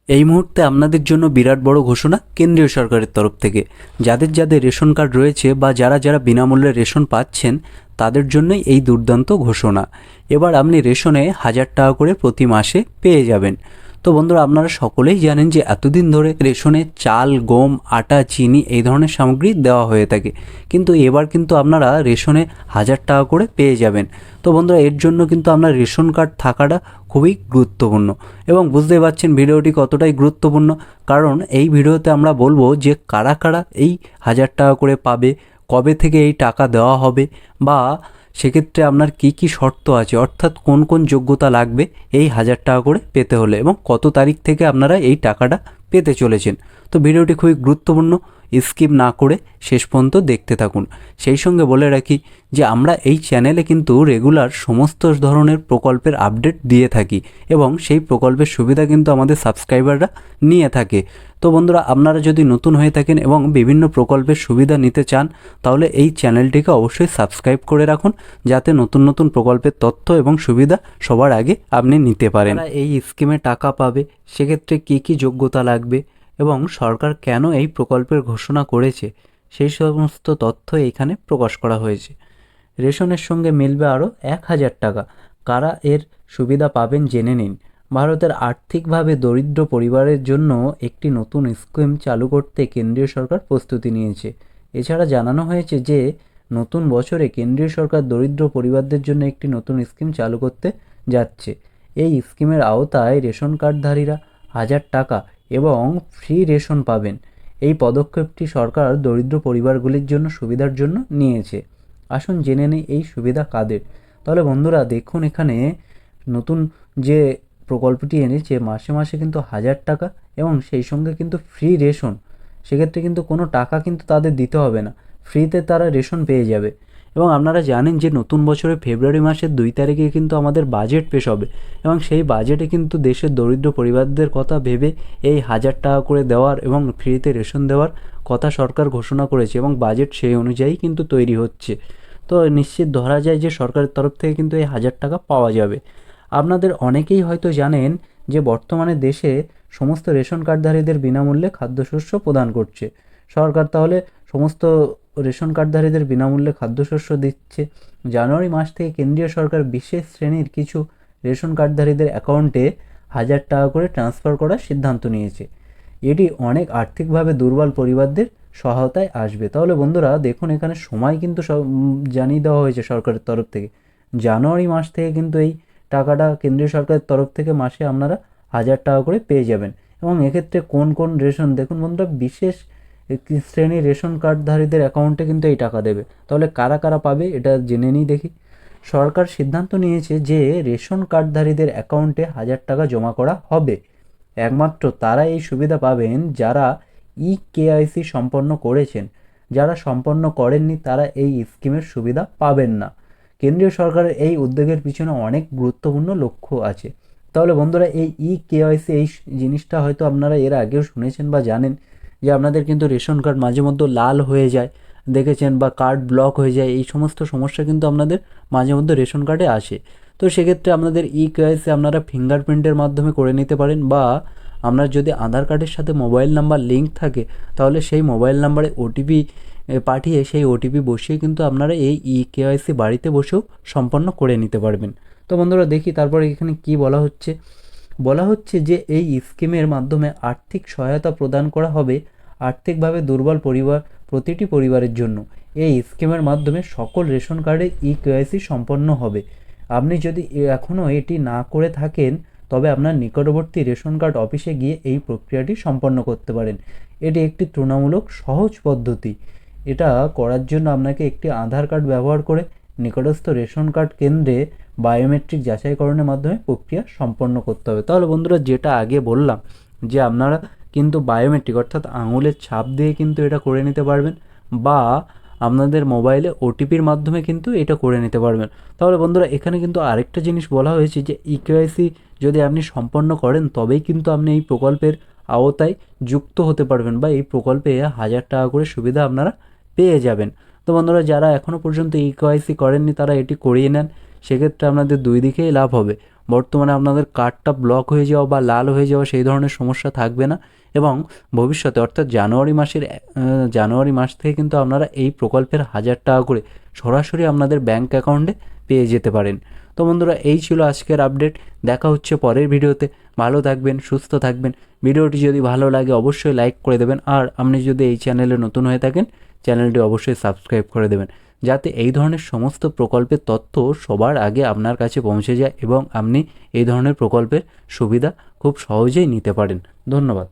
এই মুহূর্তে আপনাদের জন্য বিরাট বড় ঘোষণা কেন্দ্রীয় সরকারের তরফ থেকে। যাদের যাদের রেশন কার্ড রয়েছে বা যারা যারা বিনামূল্যে রেশন পাচ্ছেন তাদের জন্যই এই দুর্দান্ত ঘোষণা। এবার আপনি রেশনে 1000 টাকা করে প্রতি মাসে পেয়ে যাবেন। তো বন্ধুরা, আপনারা সকলেই জানেন যে এতদিন ধরে রেশনে চাল, গম, আটা, চিনি এই ধরনের সামগ্রী দেওয়া হয়ে থাকে, কিন্তু এবার কিন্তু আপনারা রেশনে 1000 টাকা করে পেয়ে যাবেন। তো বন্ধুরা, এর জন্য কিন্তু আপনার রেশন কার্ড থাকাটা খুবই গুরুত্বপূর্ণ এবং বুঝতেই পারছেন ভিডিওটি কতটাই গুরুত্বপূর্ণ, কারণ এই ভিডিওতে আমরা বলবো যে কারা কারা এই 1000 টাকা করে পাবে, কবে থেকে এই টাকা দেওয়া হবে, বা সেক্ষেত্রে আপনার কি কি শর্ত আছে, অর্থাৎ কোন কোন যোগ্যতা লাগবে এই 1000 টাকা করে পেতে হলে, এবং কত তারিখ থেকে আপনারা এই টাকাটা পেতে চলেছেন। তো ভিডিওটি খুবই গুরুত্বপূর্ণ, স্কিপ না করে শেষ পর্যন্ত দেখতে থাকুন। সেই সঙ্গে বলে রাখি যে আমরা এই চ্যানেলে কিন্তু রেগুলার সমস্ত ধরনের প্রকল্পের আপডেট দিয়ে থাকি এবং সেই প্রকল্পের সুবিধা কিন্তু আমাদের সাবস্ক্রাইবাররা নিয়ে থাকে। তো বন্ধুরা, আপনারা যদি নতুন হয়ে থাকেন এবং বিভিন্ন প্রকল্পের সুবিধা নিতে চান তাহলে এই চ্যানেলটিকে অবশ্যই সাবস্ক্রাইব করে রাখুন, যাতে নতুন নতুন প্রকল্পের তথ্য এবং সুবিধা সবার আগে আপনি নিতে পারেন। এই স্কিমে টাকা পাবে, সেক্ষেত্রে কী কী যোগ্যতা লাগবে এবং সরকার কেন এই প্রকল্পের ঘোষণা করেছে সেই সমস্ত তথ্য এখানে প্রকাশ করা হয়েছে। রেশনের সঙ্গে মিলবে আরও 1000 টাকা। কারা এর সুবিধা পাবেন জেনে নিন। ভারতের আর্থিকভাবে দরিদ্র পরিবারের জন্য একটি নতুন স্কিম চালু করতে কেন্দ্রীয় সরকার প্রস্তুতি নিয়েছে। এছাড়া জানানো হয়েছে যে নতুন বছরে কেন্দ্রীয় সরকার দরিদ্র পরিবারদের জন্য একটি নতুন স্কিম চালু করতে যাচ্ছে। এই স্কিমের আওতায় রেশন কার্ডধারীরা 1000 টাকা এবং ফ্রি রেশন পাবেন। এই পদক্ষেপটি সরকার দরিদ্র পরিবারগুলির জন্য সুবিধার জন্য নিয়েছে। আসুন জেনে নিই এই সুবিধা কাদের। তাহলে বন্ধুরা দেখুন, এখানে নতুন যে প্রকল্পটি এনেছে মাসে মাসে কিন্তু 1000 টাকা এবং সেই সঙ্গে কিন্তু ফ্রি রেশন। সেক্ষেত্রে কিন্তু কোনো টাকা কিন্তু তাদের দিতে হবে না, ফ্রিতে তারা রেশন পেয়ে যাবে। এবং আপনারা জানেন যে নতুন বছরের ফেব্রুয়ারি মাসের 2 তারিখে কিন্তু আমাদের বাজেট পেশ হবে এবং সেই বাজেটে কিন্তু দেশের দরিদ্র পরিবারদের কথা ভেবে এই 1000 টাকা করে দেওয়ার এবং ফ্রিতে রেশন দেওয়ার কথা সরকার ঘোষণা করেছে এবং বাজেট সেই অনুযায়ী কিন্তু তৈরি হচ্ছে। তো নিশ্চিত ধরা যায় যে সরকারের তরফ থেকে কিন্তু এই 1000 টাকা পাওয়া যাবে। আপনাদের অনেকেই হয়তো জানেন যে বর্তমানে দেশে সমস্ত রেশন কার্ডধারীদের বিনামূল্যে খাদ্যশস্য প্রদান করছে সরকার। তাহলে সমস্ত রেশন কার্ডধারীদের বিনামূল্যে খাদ্যশস্য দিচ্ছে। জানুয়ারি মাস থেকে কেন্দ্রীয় সরকার বিশেষ শ্রেণীর কিছু রেশন কার্ডধারীদের অ্যাকাউন্টে 1000 টাকা করে ট্রান্সফার করার সিদ্ধান্ত নিয়েছে। এটি অনেক আর্থিকভাবে দুর্বল পরিবারদের সহায়তায় আসবে। তাহলে বন্ধুরা দেখুন, এখানে সময় কিন্তু জানিয়ে দেওয়া হয়েছে সরকারের তরফ থেকে। জানুয়ারি মাস থেকে কিন্তু এই টাকাটা কেন্দ্রীয় সরকারের তরফ থেকে মাসে আপনারা 1000 টাকা করে পেয়ে যাবেন। এবং এক্ষেত্রে কোন কোন রেশন দেখুন বন্ধুরা, বিশেষ শ্রেণীর রেশন কার্ডধারীদের অ্যাকাউন্টে কিন্তু এই টাকা দেবে। তাহলে কারা কারা পাবে এটা জেনে নিই দেখি। সরকার সিদ্ধান্ত নিয়েছে যে রেশন কার্ডধারীদের অ্যাকাউন্টে 1000 টাকা জমা করা হবে। একমাত্র তারা এই সুবিধা পাবেন যারা ইকেআইসি সম্পন্ন করেছেন। যারা সম্পন্ন করেননি তারা এই স্কিমের সুবিধা পাবেন না। কেন্দ্রীয় সরকারের এই উদ্যোগের পিছনে অনেক গুরুত্বপূর্ণ লক্ষ্য আছে। তাহলে বন্ধুরা, এই ইকেওয়াইসি এই জিনিসটা হয়তো আপনারা এর আগেও শুনেছেন বা জানেন যে আপনাদের কিন্তু রেশন কার্ড মাঝে মধ্যে লাল হয়ে যায়, দেখেছেন, বা কার্ড ব্লক হয়ে যায়। এই সমস্ত সমস্যা কিন্তু আপনাদের মাঝে মধ্যে রেশন কার্ডে আসে। তো সেক্ষেত্রে আপনাদের ইকেওয়াইসি আপনারা ফিঙ্গারপ্রিন্টের মাধ্যমে করে নিতে পারেন, বা আপনার যদি আধার কার্ডের সাথে মোবাইল নাম্বার লিঙ্ক থাকে তাহলে সেই মোবাইল নাম্বারে ওটিপি পাঠিয়ে সেই ওটিপি বসিয়ে কিন্তু আপনারা এই ইকেওয়াইসি বাড়িতে বসেও সম্পন্ন করে নিতে পারবেন। তো বন্ধুরা দেখি তারপরে এখানে কি বলা হচ্ছে যে এই স্কিমের মাধ্যমে আর্থিক সহায়তা প্রদান করা হবে আর্থিকভাবে দুর্বল প্রতিটি পরিবারের জন্য। এই স্কিমের মাধ্যমে সকল রেশন কার্ডে ইকেওয়াইসি সম্পন্ন হবে। আপনি যদি এখনও এটি না করে থাকেন তবে আপনার নিকটবর্তী রেশন কার্ড অফিসে গিয়ে এই প্রক্রিয়াটি সম্পন্ন করতে পারেন। এটি একটি তুলনামূলক সহজ পদ্ধতি। এটা করার জন্য আপনাকে একটি আধার কার্ড ব্যবহার করে নিকটস্থ রেশন কার্ড কেন্দ্রে বায়োমেট্রিক যাচাইকরণের মাধ্যমে প্রক্রিয়া সম্পন্ন করতে হবে। তাহলে বন্ধুরা, যেটা আগে বললাম যে আপনারা কিন্তু বায়োমেট্রিক অর্থাৎ আঙুলের ছাপ দিয়ে কিন্তু এটা করে নিতে পারবেন, বা আপনাদের মোবাইলে ওটিপির মাধ্যমে কিন্তু এটা করে নিতে পারবেন। তাহলে বন্ধুরা, এখানে কিন্তু আরেকটা জিনিস বলা হয়েছে যে ইকেওয়াইসি যদি আপনি সম্পন্ন করেন তবেই কিন্তু আপনি এই প্রকল্পের আওতায় যুক্ত হতে পারবেন, বা এই প্রকল্পে 1000 টাকা করে সুবিধা আপনারা পেয়ে যাবেন। তো বন্ধুরা, যারা এখনও পর্যন্ত ইকেওয়াইসি করেননি তারা এটি করিয়ে নেন। সেক্ষেত্রে আপনাদের দুই দিকেই লাভ হবে। বর্তমানে আপনাদের কার্ডটা ব্লক হয়ে যাওয়া বা লাল হয়ে যাওয়া সেই ধরনের সমস্যা থাকবে না। এবং ভবিষ্যতে অর্থাৎ জানুয়ারি মাস থেকে কিন্তু আপনারা এই প্রকল্পের 1,000 টাকা করে সরাসরি আপনাদের ব্যাঙ্ক অ্যাকাউন্টে পেয়ে যেতে পারেন। তো বন্ধুরা, এই ছিল আজকের আপডেট। দেখা হচ্ছে পরের ভিডিওতে। ভালো থাকবেন, সুস্থ থাকবেন। ভিডিওটি যদি ভালো লাগে অবশ্যই লাইক করে দেবেন, আর আপনি যদি এই চ্যানেলে নতুন হয়ে থাকেন চ্যানেলটি অবশ্যই সাবস্ক্রাইব করে দেবেন, যাতে এই ধরনের সমস্ত প্রকল্পের তথ্য সবার আগে আপনার কাছে পৌঁছে যায় এবং আপনি এই ধরনের প্রকল্পের সুবিধা খুব সহজেই নিতে পারেন। ধন্যবাদ।